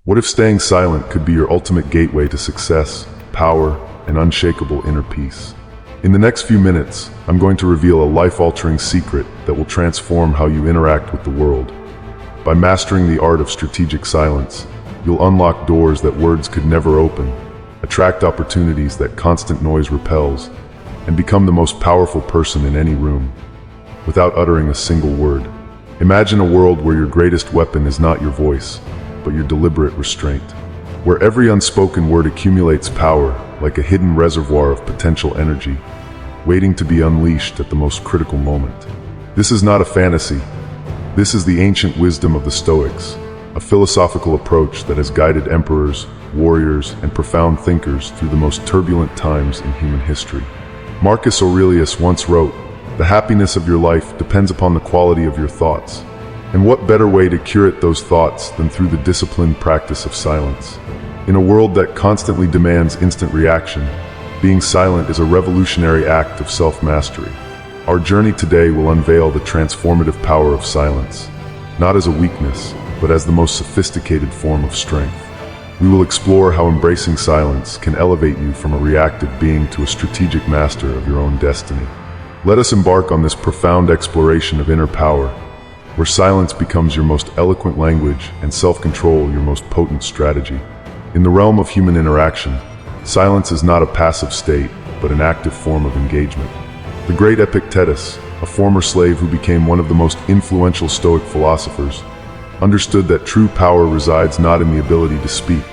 What if staying silent could be your ultimate gateway to success, power, and unshakable inner peace? In the next few minutes, I'm going to reveal a life-altering secret that will transform how you interact with the world. By mastering the art of strategic silence, you'll unlock doors that words could never open, attract opportunities that constant noise repels, and become the most powerful person in any room, without uttering a single word. Imagine a world where your greatest weapon is not your voice, but your deliberate restraint, where every unspoken word accumulates power like a hidden reservoir of potential energy, waiting to be unleashed at the most critical moment. This is not a fantasy. This is the ancient wisdom of the Stoics, a philosophical approach that has guided emperors, warriors, and profound thinkers through the most turbulent times in human history. Marcus Aurelius once wrote, "The happiness of your life depends upon the quality of your thoughts." And what better way to curate those thoughts than through the disciplined practice of silence? In a world that constantly demands instant reaction, being silent is a revolutionary act of self-mastery. Our journey today will unveil the transformative power of silence, not as a weakness, but as the most sophisticated form of strength. We will explore how embracing silence can elevate you from a reactive being to a strategic master of your own destiny. Let us embark on this profound exploration of inner power, where silence becomes your most eloquent language and self-control your most potent strategy. In the realm of human interaction, silence is not a passive state, but an active form of engagement. The great Epictetus, a former slave who became one of the most influential Stoic philosophers, understood that true power resides not in the ability to speak,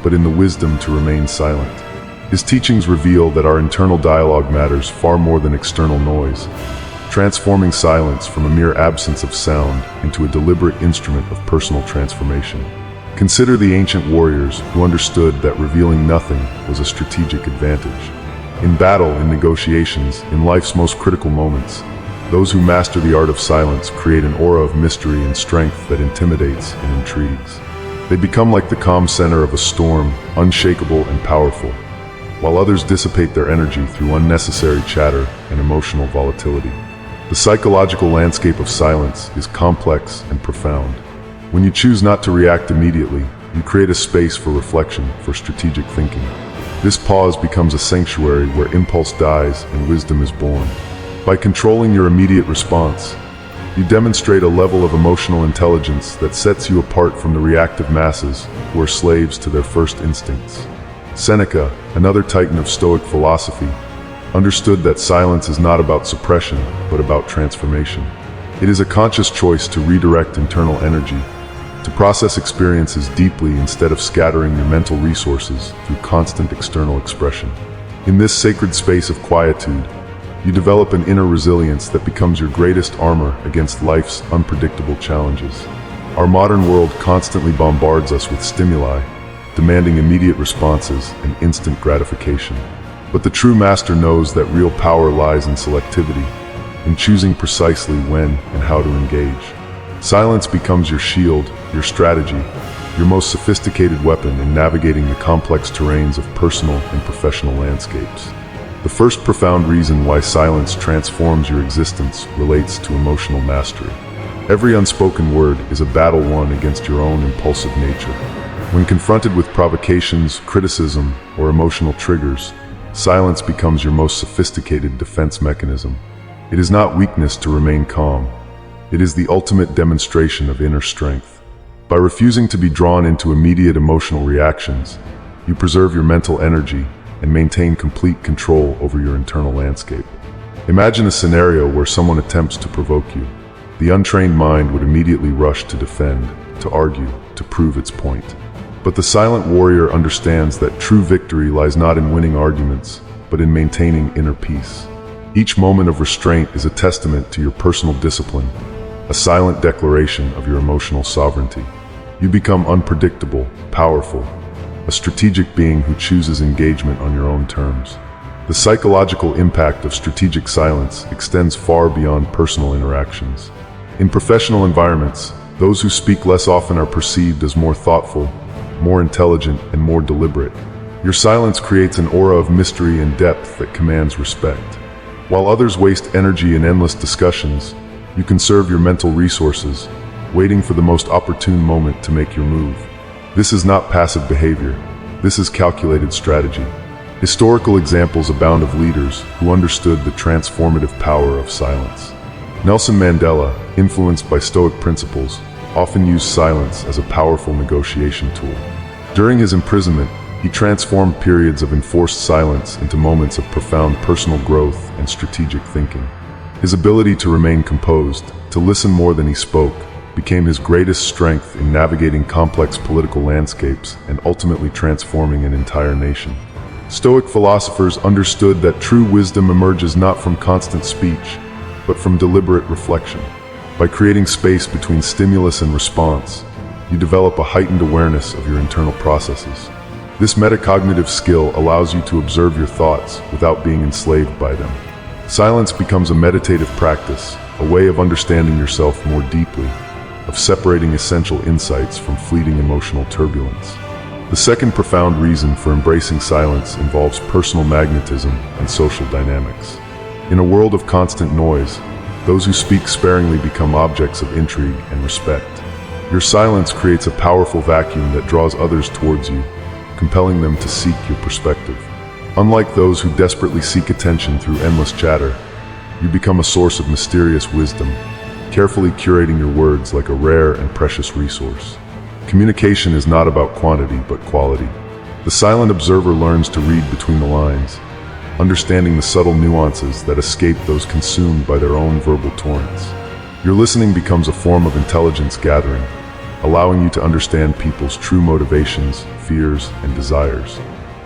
but in the wisdom to remain silent. His teachings reveal that our internal dialogue matters far more than external noise, transforming silence from a mere absence of sound into a deliberate instrument of personal transformation. Consider the ancient warriors who understood that revealing nothing was a strategic advantage. In battle, in negotiations, in life's most critical moments, those who master the art of silence create an aura of mystery and strength that intimidates and intrigues. They become like the calm center of a storm, unshakable and powerful, while others dissipate their energy through unnecessary chatter and emotional volatility. The psychological landscape of silence is complex and profound. When you choose not to react immediately, you create a space for reflection, for strategic thinking. This pause becomes a sanctuary where impulse dies and wisdom is born. By controlling your immediate response, you demonstrate a level of emotional intelligence that sets you apart from the reactive masses who are slaves to their first instincts. Seneca, another titan of Stoic philosophy, understood that silence is not about suppression, but about transformation. It is a conscious choice to redirect internal energy, to process experiences deeply instead of scattering your mental resources through constant external expression. In this sacred space of quietude, you develop an inner resilience that becomes your greatest armor against life's unpredictable challenges. Our modern world constantly bombards us with stimuli, demanding immediate responses and instant gratification. But the true master knows that real power lies in selectivity, in choosing precisely when and how to engage. Silence becomes your shield, your strategy, your most sophisticated weapon in navigating the complex terrains of personal and professional landscapes. The first profound reason why silence transforms your existence relates to emotional mastery. Every unspoken word is a battle won against your own impulsive nature. When confronted with provocations, criticism, or emotional triggers, silence becomes your most sophisticated defense mechanism. It is not weakness to remain calm. It is the ultimate demonstration of inner strength. By refusing to be drawn into immediate emotional reactions, you preserve your mental energy and maintain complete control over your internal landscape. Imagine a scenario where someone attempts to provoke you. The untrained mind would immediately rush to defend, to argue, to prove its point. But the silent warrior understands that true victory lies not in winning arguments, but in maintaining inner peace. Each moment of restraint is a testament to your personal discipline, a silent declaration of your emotional sovereignty. You become unpredictable, powerful, a strategic being who chooses engagement on your own terms. The psychological impact of strategic silence extends far beyond personal interactions. In professional environments, those who speak less often are perceived as more thoughtful, more intelligent, and more deliberate. Your silence creates an aura of mystery and depth that commands respect. While others waste energy in endless discussions, you conserve your mental resources, waiting for the most opportune moment to make your move. This is not passive behavior. This is calculated strategy. Historical examples abound of leaders who understood the transformative power of silence. Nelson Mandela, influenced by Stoic principles, often used silence as a powerful negotiation tool. During his imprisonment, he transformed periods of enforced silence into moments of profound personal growth and strategic thinking. His ability to remain composed, to listen more than he spoke, became his greatest strength in navigating complex political landscapes and ultimately transforming an entire nation. Stoic philosophers understood that true wisdom emerges not from constant speech, but from deliberate reflection. By creating space between stimulus and response, you develop a heightened awareness of your internal processes. This metacognitive skill allows you to observe your thoughts without being enslaved by them. Silence becomes a meditative practice, a way of understanding yourself more deeply, of separating essential insights from fleeting emotional turbulence. The second profound reason for embracing silence involves personal magnetism and social dynamics. In a world of constant noise, those who speak sparingly become objects of intrigue and respect. Your silence creates a powerful vacuum that draws others towards you, compelling them to seek your perspective. Unlike those who desperately seek attention through endless chatter, you become a source of mysterious wisdom, carefully curating your words like a rare and precious resource. Communication is not about quantity, but quality. The silent observer learns to read between the lines, understanding the subtle nuances that escape those consumed by their own verbal torrents. Your listening becomes a form of intelligence gathering, allowing you to understand people's true motivations, fears, and desires.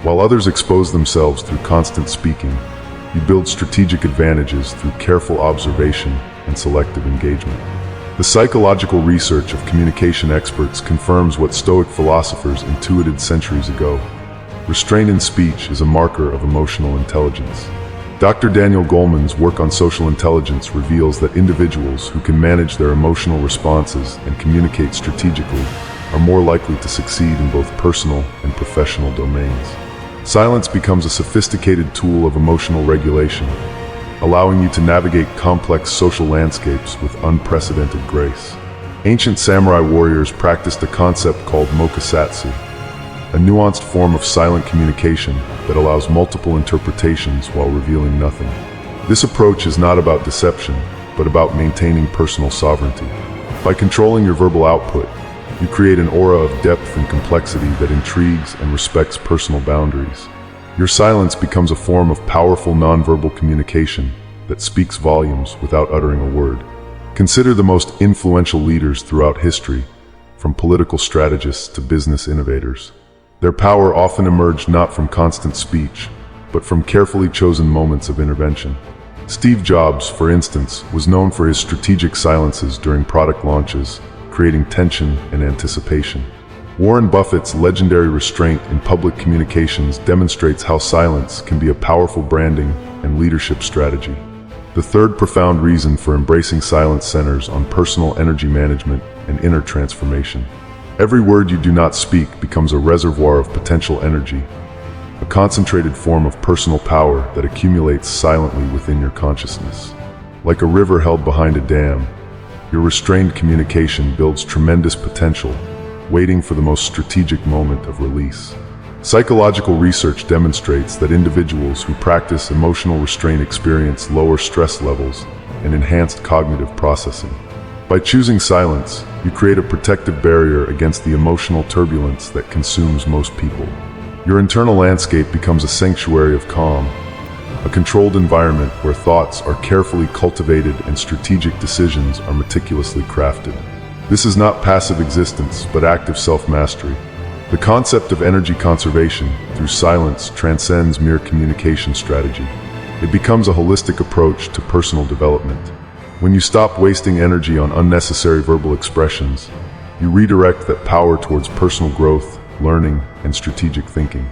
While others expose themselves through constant speaking, you build strategic advantages through careful observation and selective engagement. The psychological research of communication experts confirms what Stoic philosophers intuited centuries ago. Restraint in speech is a marker of emotional intelligence. Dr. Daniel Goleman's work on social intelligence reveals that individuals who can manage their emotional responses and communicate strategically are more likely to succeed in both personal and professional domains. Silence becomes a sophisticated tool of emotional regulation, allowing you to navigate complex social landscapes with unprecedented grace. Ancient samurai warriors practiced a concept called mokusatsu, a nuanced form of silent communication that allows multiple interpretations while revealing nothing. This approach is not about deception, but about maintaining personal sovereignty. By controlling your verbal output, you create an aura of depth and complexity that intrigues and respects personal boundaries. Your silence becomes a form of powerful nonverbal communication that speaks volumes without uttering a word. Consider the most influential leaders throughout history, from political strategists to business innovators. Their power often emerged not from constant speech, but from carefully chosen moments of intervention. Steve Jobs, for instance, was known for his strategic silences during product launches, creating tension and anticipation. Warren Buffett's legendary restraint in public communications demonstrates how silence can be a powerful branding and leadership strategy. The third profound reason for embracing silence centers on personal energy management and inner transformation. Every word you do not speak becomes a reservoir of potential energy, a concentrated form of personal power that accumulates silently within your consciousness. Like a river held behind a dam, your restrained communication builds tremendous potential, waiting for the most strategic moment of release. Psychological research demonstrates that individuals who practice emotional restraint experience lower stress levels and enhanced cognitive processing. By choosing silence, you create a protective barrier against the emotional turbulence that consumes most people. Your internal landscape becomes a sanctuary of calm, a controlled environment where thoughts are carefully cultivated and strategic decisions are meticulously crafted. This is not passive existence, but active self-mastery. The concept of energy conservation through silence transcends mere communication strategy. It becomes a holistic approach to personal development. When you stop wasting energy on unnecessary verbal expressions, you redirect that power towards personal growth, learning, and strategic thinking.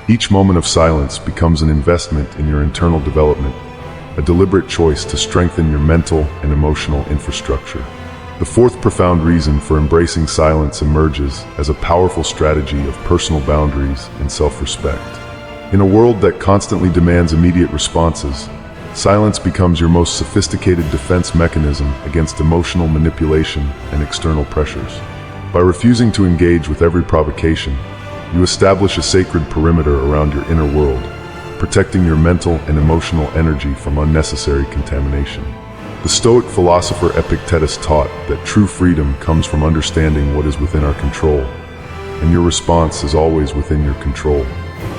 Each moment of silence becomes an investment in your internal development, a deliberate choice to strengthen your mental and emotional infrastructure. The fourth profound reason for embracing silence emerges as a powerful strategy of personal boundaries and self-respect. In a world that constantly demands immediate responses, silence becomes your most sophisticated defense mechanism against emotional manipulation and external pressures. By refusing to engage with every provocation, you establish a sacred perimeter around your inner world, protecting your mental and emotional energy from unnecessary contamination. The Stoic philosopher Epictetus taught that true freedom comes from understanding what is within our control, and your response is always within your control.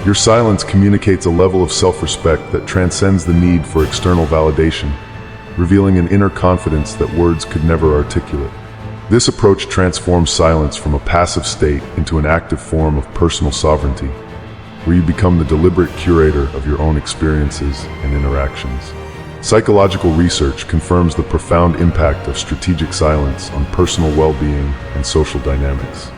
Your silence communicates a level of self-respect that transcends the need for external validation, revealing an inner confidence that words could never articulate. This approach transforms silence from a passive state into an active form of personal sovereignty, where you become the deliberate curator of your own experiences and interactions. Psychological research confirms the profound impact of strategic silence on personal well-being and social dynamics.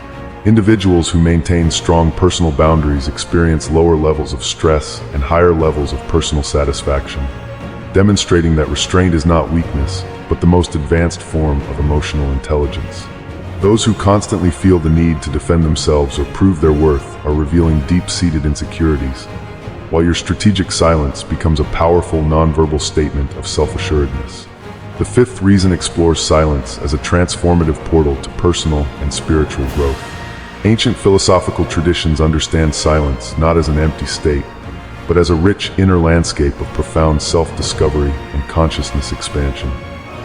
Individuals who maintain strong personal boundaries experience lower levels of stress and higher levels of personal satisfaction, demonstrating that restraint is not weakness, but the most advanced form of emotional intelligence. Those who constantly feel the need to defend themselves or prove their worth are revealing deep-seated insecurities, while your strategic silence becomes a powerful nonverbal statement of self-assuredness. The fifth reason explores silence as a transformative portal to personal and spiritual growth. Ancient philosophical traditions understand silence not as an empty state, but as a rich inner landscape of profound self-discovery and consciousness expansion.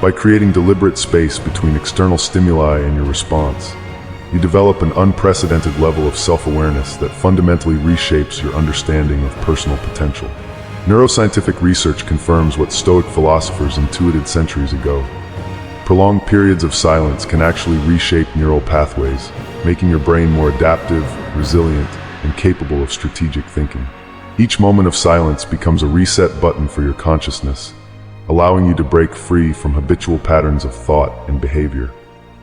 By creating deliberate space between external stimuli and your response, you develop an unprecedented level of self-awareness that fundamentally reshapes your understanding of personal potential. Neuroscientific research confirms what Stoic philosophers intuited centuries ago. Prolonged periods of silence can actually reshape neural pathways, making your brain more adaptive, resilient, and capable of strategic thinking. Each moment of silence becomes a reset button for your consciousness, allowing you to break free from habitual patterns of thought and behavior.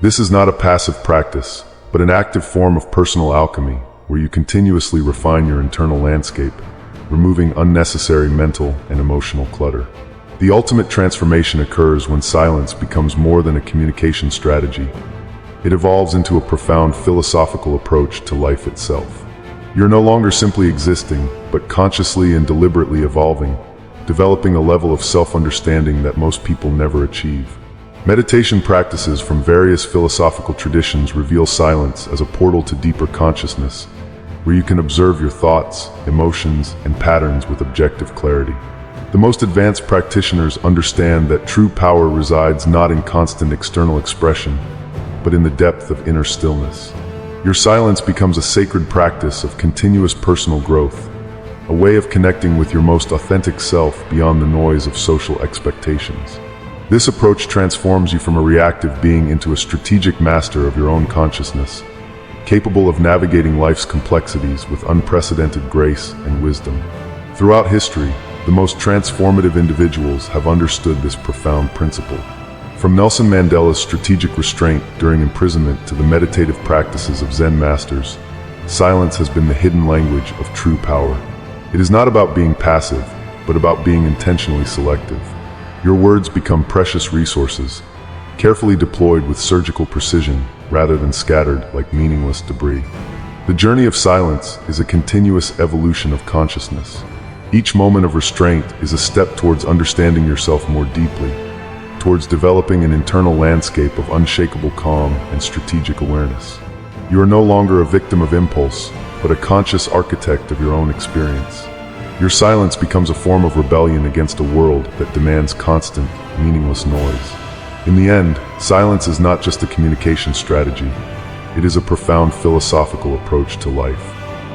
This is not a passive practice, but an active form of personal alchemy, where you continuously refine your internal landscape, removing unnecessary mental and emotional clutter. The ultimate transformation occurs when silence becomes more than a communication strategy. It evolves into a profound philosophical approach to life itself. You're no longer simply existing, but consciously and deliberately evolving, developing a level of self-understanding that most people never achieve. Meditation practices from various philosophical traditions reveal silence as a portal to deeper consciousness, where you can observe your thoughts, emotions, and patterns with objective clarity. The most advanced practitioners understand that true power resides not in constant external expression, but in the depth of inner stillness. Your silence becomes a sacred practice of continuous personal growth, a way of connecting with your most authentic self beyond the noise of social expectations. This approach transforms you from a reactive being into a strategic master of your own consciousness, capable of navigating life's complexities with unprecedented grace and wisdom. Throughout history, the most transformative individuals have understood this profound principle. From Nelson Mandela's strategic restraint during imprisonment to the meditative practices of Zen masters, silence has been the hidden language of true power. It is not about being passive, but about being intentionally selective. Your words become precious resources, carefully deployed with surgical precision rather than scattered like meaningless debris. The journey of silence is a continuous evolution of consciousness. Each moment of restraint is a step towards understanding yourself more deeply, towards developing an internal landscape of unshakable calm and strategic awareness. You are no longer a victim of impulse, but a conscious architect of your own experience. Your silence becomes a form of rebellion against a world that demands constant, meaningless noise. In the end, silence is not just a communication strategy. It is a profound philosophical approach to life.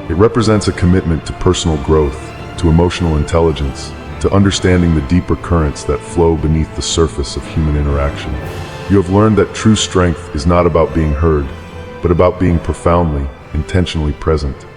It represents a commitment to personal growth, to emotional intelligence, to understanding the deeper currents that flow beneath the surface of human interaction. You have learned that true strength is not about being heard, but about being profoundly, intentionally present.